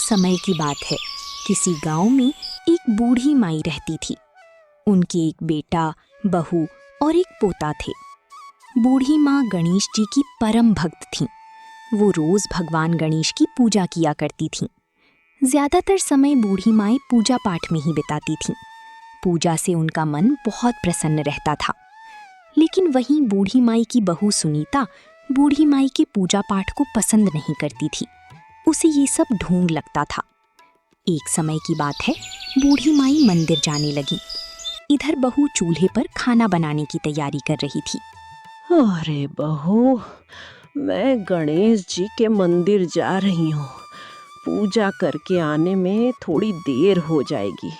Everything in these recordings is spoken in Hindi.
समय की बात है। किसी गांव में एक बूढ़ी माई रहती थी। उनके एक बेटा, बहू और एक पोता थे। बूढ़ी माँ गणेश जी की परम भक्त थीं। वो रोज भगवान गणेश की पूजा किया करती थीं। ज्यादातर समय बूढ़ी माएँ पूजा पाठ में ही बिताती थीं। पूजा से उनका मन बहुत प्रसन्न रहता था। लेकिन वहीं बूढ़ी माई की बहू सुनीता बूढ़ी माई के पूजा पाठ को पसंद नहीं करती थी। उसे ये सब ढोंग लगता था। एक समय की बात है, बूढ़ी माई मंदिर जाने लगी। इधर बहू चूल्हे पर खाना बनाने की तैयारी कर रही थी। अरे बहू, मैं गणेश जी के मंदिर जा रही हूँ। पूजा करके आने में थोड़ी देर हो जाएगी।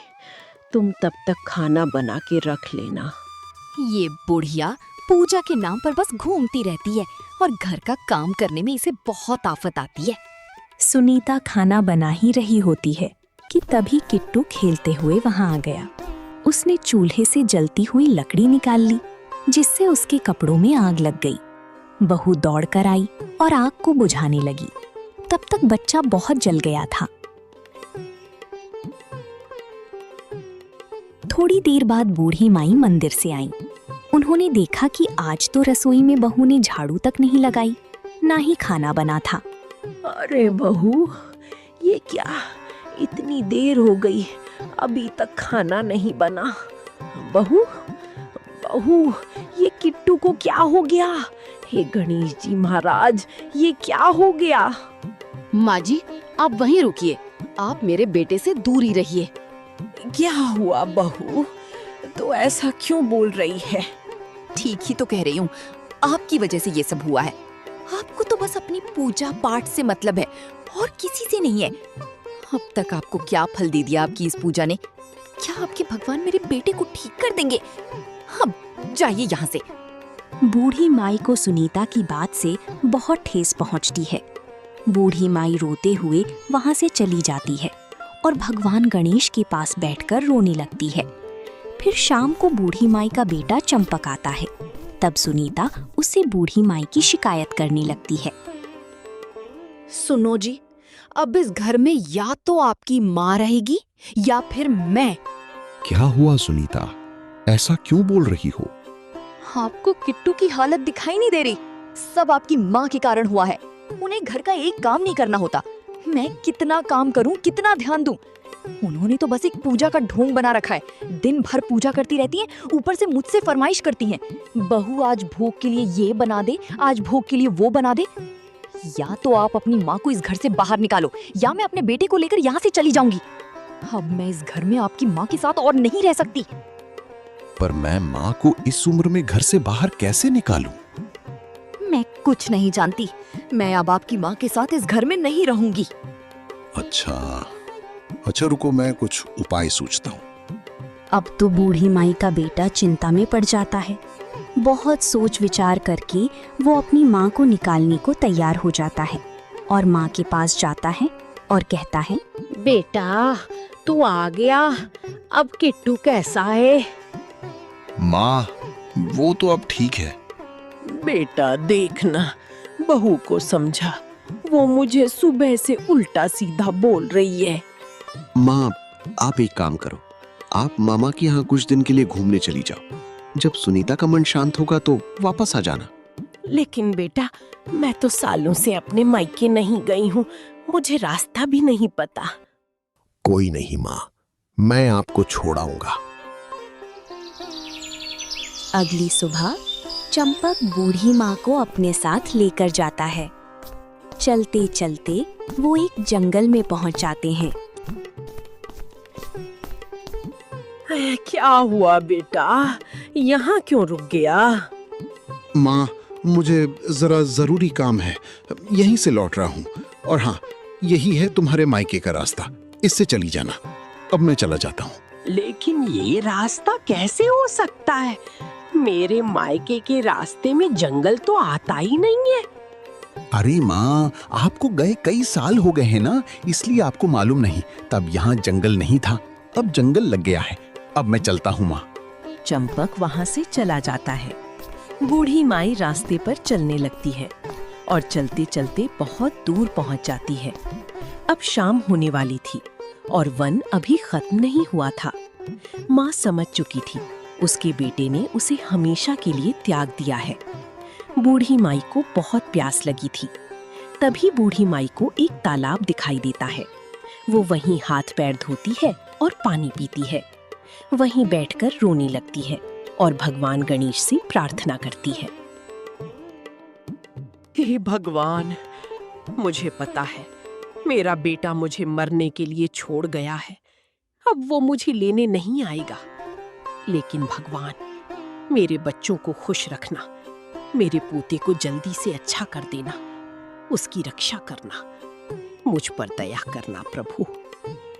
तुम तब तक खाना बना के रख लेना। ये बुढ़िया पूजा के नाम पर बस घूमती रहती है और घर का काम करने में इसे बहुत आफत आती है। सुनीता खाना बना ही रही होती है कि तभी किट्टू खेलते हुए वहां आ गया। उसने चूल्हे से जलती हुई लकड़ी निकाल ली, जिससे उसके कपड़ों में आग लग गई। बहू दौड़कर आई और आग को बुझाने लगी। तब तक बच्चा बहुत जल गया था। थोड़ी देर बाद बूढ़ी माई मंदिर से आई। उन्होंने देखा कि आज तो रसोई में बहू ने झाड़ू तक नहीं लगाई, ना ही खाना बना था। अरे बहू, ये क्या, इतनी देर हो गई, अभी तक खाना नहीं बना। बहू बहू, ये किट्टू को क्या हो गया? हे गणेश जी महाराज, ये क्या हो गया? माँ जी, आप वहीं रुकिए। आप मेरे बेटे से दूर ही रहिए। क्या हुआ बहू? तो ऐसा क्यों बोल रही है? ठीक ही तो कह रही हूँ, आपकी वजह से ये सब हुआ है। आपको तो बस अपनी पूजा पाठ से मतलब है और किसी से नहीं है। अब तक आपको क्या फल दे दिया आपकी इस पूजा ने? क्या आपके भगवान मेरे बेटे को ठीक कर देंगे? अब जाइए यहाँ से। बूढ़ी माई को सुनीता की बात से बहुत ठेस पहुंचती है। बूढ़ी माई रोते हुए वहां से चली जाती है और भगवान गणेश के पास बैठकर रोने लगती है। फिर शाम को बूढ़ी माई का बेटा चंपक आता है। तब सुनीता उससे बूढ़ी माई की शिकायत करने लगती है। सुनो जी, अब इस घर में या तो आपकी माँ रहेगी या फिर मैं। क्या हुआ सुनीता, ऐसा क्यों बोल रही हो? आपको किट्टू की हालत दिखाई नहीं दे रही? सब आपकी माँ के कारण हुआ है। उन्हें घर का एक काम नहीं करना होता। मैं कितना काम करूं, कितना ध्यान दूं? उन्होंने तो बस एक पूजा का ढोंग बना रखा है। दिन भर पूजा करती रहती हैं, ऊपर से मुझसे फरमाइश करती हैं। बहू आज भोग के लिए ये बना दे, आज भोग के लिए वो बना दे। या तो आप अपनी माँ को इस घर से बाहर निकालो या मैं अपने बेटे को लेकर यहाँ से चली जाऊंगी। अब मैं इस घर में आपकी माँ के साथ और नहीं रह सकती। पर मैं माँ को इस उम्र में घर से बाहर कैसे निकालूं? मैं कुछ नहीं जानती। मैं अब आपकी माँ के साथ इस घर में नहीं रहूंगी। अच्छा रुको, मैं कुछ उपाय सोचता हूँ। अब तो बूढ़ी माई का बेटा चिंता में पड़ जाता है। बहुत सोच विचार करके वो अपनी माँ को निकालने को तैयार हो जाता है और माँ के पास जाता है और कहता है, बेटा तू आ गया, अब किट्टू कैसा है? माँ, वो तो अब ठीक है। बेटा देखना, बहू को समझा, वो मुझे सुबह से उल्टा सीधा बोल रही है। माँ, आप एक काम करो, आप मामा के यहाँ कुछ दिन के लिए घूमने चली जाओ। जब सुनीता का मन शांत होगा तो वापस आ जाना। लेकिन बेटा, मैं तो सालों से अपने मायके नहीं गई हूँ, मुझे रास्ता भी नहीं पता। कोई नहीं माँ, मैं आपको छोड़ाऊंगा। अगली सुबह चंपक बूढ़ी माँ को अपने साथ लेकर जाता है। चलते चलते वो एक जंगल में पहुंच जाते हैं। क्या हुआ बेटा, यहाँ क्यों रुक गया? माँ, मुझे जरा जरूरी काम है, यहीं से लौट रहा हूँ। और हाँ, यही है तुम्हारे मायके का रास्ता, इससे चली जाना। अब मैं चला जाता हूँ। लेकिन ये रास्ता कैसे हो सकता है? मेरे मायके के रास्ते में जंगल तो आता ही नहीं है। अरे माँ, आपको गए कई साल हो गए हैं ना, इसलिए आपको मालूम नहीं। तब यहाँ जंगल नहीं था, अब जंगल लग गया है। अब मैं चलता हूँ माँ। चंपक वहाँ से चला जाता है। बूढ़ी माई रास्ते पर चलने लगती है और चलते चलते बहुत दूर पहुँच जाती है। अब शाम होने वाली थी और वन अभी खत्म नहीं हुआ था। माँ समझ चुकी थी उसके बेटे ने उसे हमेशा के लिए त्याग दिया है। बूढ़ी माई को बहुत प्यास लगी थी। तभी बूढ़ी माई को एक तालाब दिखाई देता है। वो वहीं हाथ पैर धोती है और पानी पीती है। वहीं बैठकर रोने लगती है और भगवान गणेश से प्रार्थना करती है। हे भगवान, मुझे पता है मेरा बेटा मुझे मरने के लिए छोड़ गया है। अब वो मुझे लेने नहीं आएगा। लेकिन भगवान, मेरे बच्चों को खुश रखना, मेरे पोते को जल्दी से अच्छा कर देना, उसकी रक्षा करना, मुझ पर दया करना प्रभु।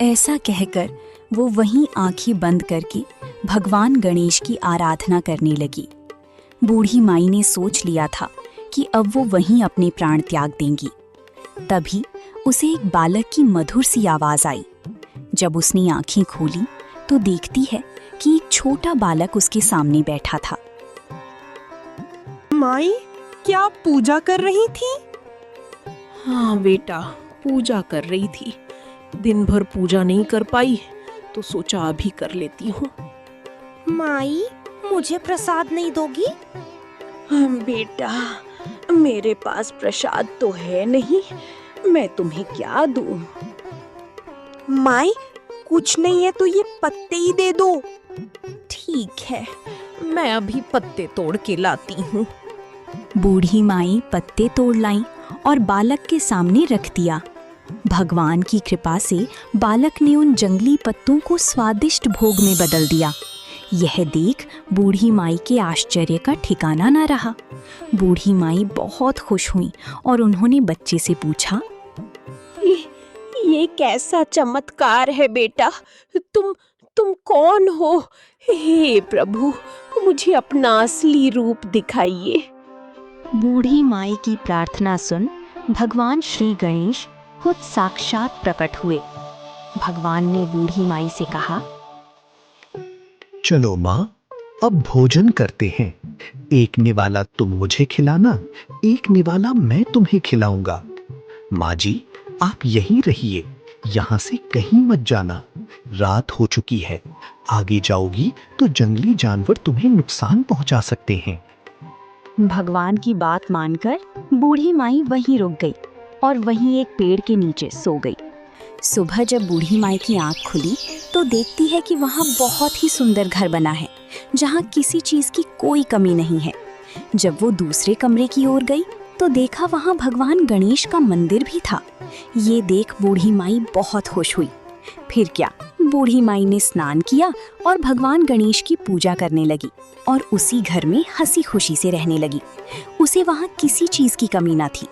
ऐसा कहकर वो वहीं आंखें बंद करके भगवान गणेश की आराधना करने लगी। बूढ़ी माई ने सोच लिया था कि अब वो वहीं अपने प्राण त्याग देंगी। तभी उसे एक बालक की मधुर सी आवाज आई। जब उसने आंखें खोली तो देखती है कि एक छोटा बालक उसके सामने बैठा था। माई, क्या आप पूजा कर रही थी? हाँ बेटा, पूजा कर रही थी। दिन भर पूजा नहीं कर पाई तो सोचा अभी कर लेती हूँ। माई, मुझे प्रसाद नहीं दोगी? बेटा, मेरे पास प्रसाद तो है नहीं, मैं तुम्हें क्या दूं? माई, कुछ नहीं है तो ये पत्ते ही दे दो। ठीक है, मैं अभी पत्ते तोड़ के लाती हूँ। बूढ़ी माई पत्ते तोड़ लाई और बालक के सामने रख दिया। भगवान की कृपा से बालक ने उन जंगली पत्तों को स्वादिष्ट भोग में बदल दिया। यह देख बूढ़ी माई के आश्चर्य का ठिकाना न रहा। बूढ़ी माई बहुत खुश हुई और उन्होंने बच्चे से पूछा, ये कैसा चमत्कार है बेटा? तुम कौन हो? हे प्रभु, मुझे अपना असली रूप दिखाइए। बूढ़ी माई की प्रार्थना सुन भगवान श्री गणेश खुद साक्षात प्रकट हुए। भगवान ने बूढ़ी माई से कहा, चलो माँ, अब भोजन करते हैं। एक निवाला तुम मुझे खिलाना, एक निवाला मैं तुम्हें खिलाऊंगा। माँ जी, आप यहीं रहिए, यहाँ से कहीं मत जाना। रात हो चुकी है, आगे जाओगी तो जंगली जानवर तुम्हें नुकसान पहुंचा सकते हैं। भगवान की बात मानकर बूढ़ी माई वहीं रुक गई और वहीं एक पेड़ के नीचे सो गई। सुबह जब बूढ़ी माई की आंख खुली तो देखती है कि वहाँ बहुत ही सुंदर घर बना है, जहाँ किसी चीज की कोई कमी नहीं है। जब वो दूसरे कमरे की ओर गई तो देखा वहाँ भगवान गणेश का मंदिर भी था। ये देख बूढ़ी माई बहुत खुश हुई। फिर क्या, बूढ़ी माई ने स्नान किया और भगवान गणेश की पूजा करने लगी और उसी घर में हंसी खुशी से रहने लगी। उसे वहाँ किसी चीज की कमी ना थी।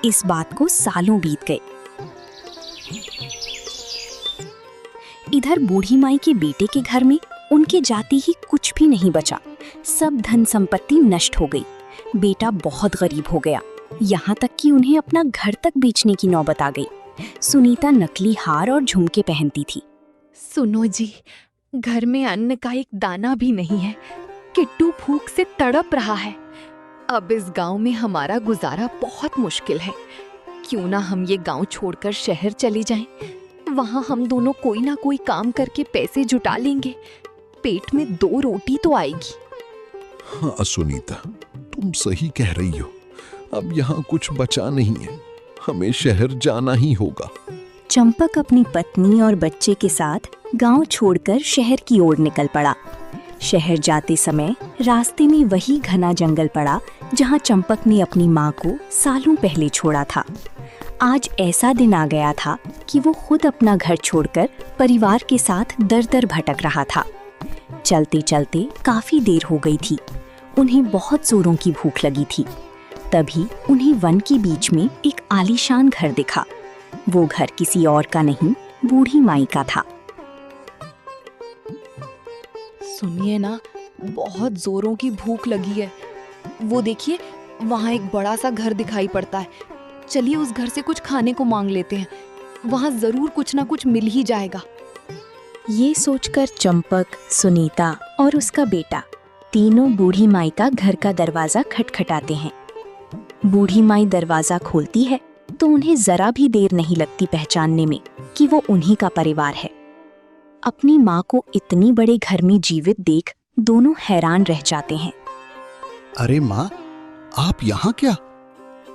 इस बात को सालों बीत गए। इधर बूढ़ी माई के बेटे के घर में उनके जाते ही कुछ भी नहीं बचा। सब धन संपत्ति नष्ट हो गई। बेटा बहुत गरीब हो गया, यहाँ तक कि उन्हें अपना घर तक बेचने की नौबत आ गई। सुनीता नकली हार और झुमके पहनती थी। सुनो जी, घर में अन्न का एक दाना भी नहीं है। किट्टू भूख से तड़प रहा है। अब इस गांव में हमारा गुजारा बहुत मुश्किल है। क्यों ना हम ये गांव छोड़कर शहर चले जाएं? वहाँ हम दोनों कोई ना कोई काम करके पैसे जुटा लेंगे। पेट में 2 रोटी तो आएगी। हाँ सुनीता, तुम सही कह रही हो। अब यहाँ कुछ बचा नहीं है, हमें शहर जाना ही होगा। चंपक अपनी पत्नी और बच्चे के साथ गांव छोड़कर शहर की ओर निकल पड़ा। शहर जाते समय रास्ते में वही घना जंगल पड़ा जहां चंपक ने अपनी माँ को सालों पहले छोड़ा था। आज ऐसा दिन आ गया था कि वो खुद अपना घर छोड़कर परिवार के साथ दर-दर भटक रहा था। चलते चलते काफी देर हो गई थी। उन्हें बहुत जोरों की भूख लगी थी। तभी उन्हें वन के बीच में एक आलीशान घर दिखा। वो घर किसी और का नहीं, बूढ़ी माई का था। सुनिए ना, बहुत जोरों की भूख लगी है। वो देखिए, वहाँ एक बड़ा सा घर दिखाई पड़ता है। चलिए उस घर से कुछ खाने को मांग लेते हैं। वहाँ जरूर कुछ ना कुछ मिल ही जाएगा। ये सोचकर चंपक, सुनीता और उसका बेटा तीनों बूढ़ी माई का घर का दरवाजा खटखटाते हैं। बूढ़ी माई दरवाजा खोलती है तो उन्हें जरा भी देर नहीं लगती पहचानने में कि वो उन्हीं का परिवार है। अपनी माँ को इतनी बड़े घर में जीवित देख दोनों हैरान रह जाते हैं। अरे माँ, आप यहाँ क्या?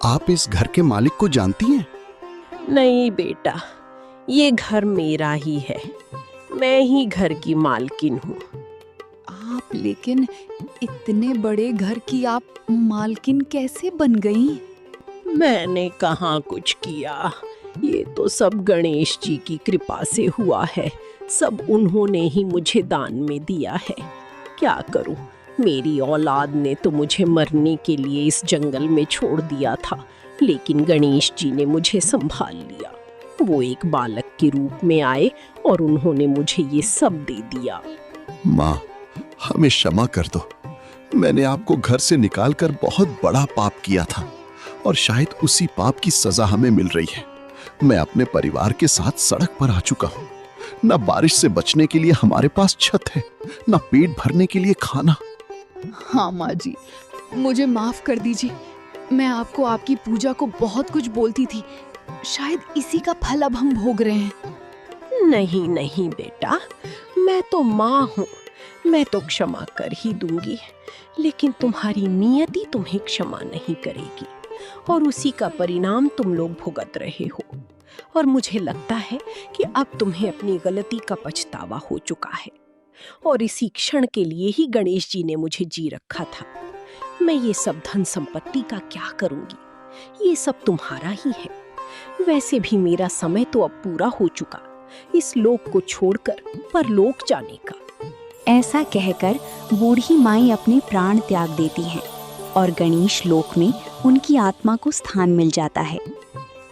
आप इस घर के मालिक को जानती हैं? नहीं बेटा, ये घर मेरा ही है। मैं ही घर की मालकिन हूँ। आप लेकिन इतने बड़े घर की आप मालकिन कैसे बन गई? मैंने कहाँ कुछ किया, ये तो सब गणेश जी की कृपा से हुआ है। सब उन्होंने ही मुझे दान में दिया है। क्या करूं, मेरी औलाद ने तो मुझे मरने के लिए इस जंगल में छोड़ दिया था, लेकिन गणेश जी ने मुझे संभाल लिया। वो एक बालक के रूप में आए और उन्होंने मुझे ये सब दे दिया। माँ, हमें क्षमा कर दो। मैंने आपको घर से निकालकर बहुत बड़ा पाप किया था और शायद उसी पाप की सजा हमें मिल रही है। मैं अपने परिवार के साथ सड़क पर आ चुका हूँ। न बारिश से बचने के लिए हमारे पास छत है, न पेट भरने के लिए खाना। हाँ माँ जी, मुझे माफ कर दीजिए। मैं आपको आपकी पूजा को बहुत कुछ बोलती थी, शायद इसी का फल अब हम भोग रहे हैं। नहीं नहीं बेटा, मैं तो माँ हूँ, मैं तो क्षमा कर ही दूंगी, लेकिन तुम्हारी नियति तुम्हें क्षमा नहीं करेगी और उसी का परिणाम तुम लोग भुगत रहे हो। और मुझे लगता है कि अब तुम्हें अपनी गलती का पछतावा हो चुका है और इसी क्षण के लिए ही गणेश जी ने मुझे जी रखा था। मैं ये सब धन संपत्ति का क्या करूंगी, ये सब तुम्हारा ही है। वैसे भी मेरा समय तो अब पूरा हो चुका, इस लोक को छोड़कर परलोक जाने का। ऐसा कहकर बूढ़ी माई अपने प्राण त्याग देती हैं और गणेश लोक में उनकी आत्मा को स्थान मिल जाता है।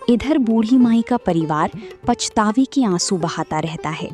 इधर बूढ़ी माई का परिवार पछतावे के आंसू बहाता रहता है।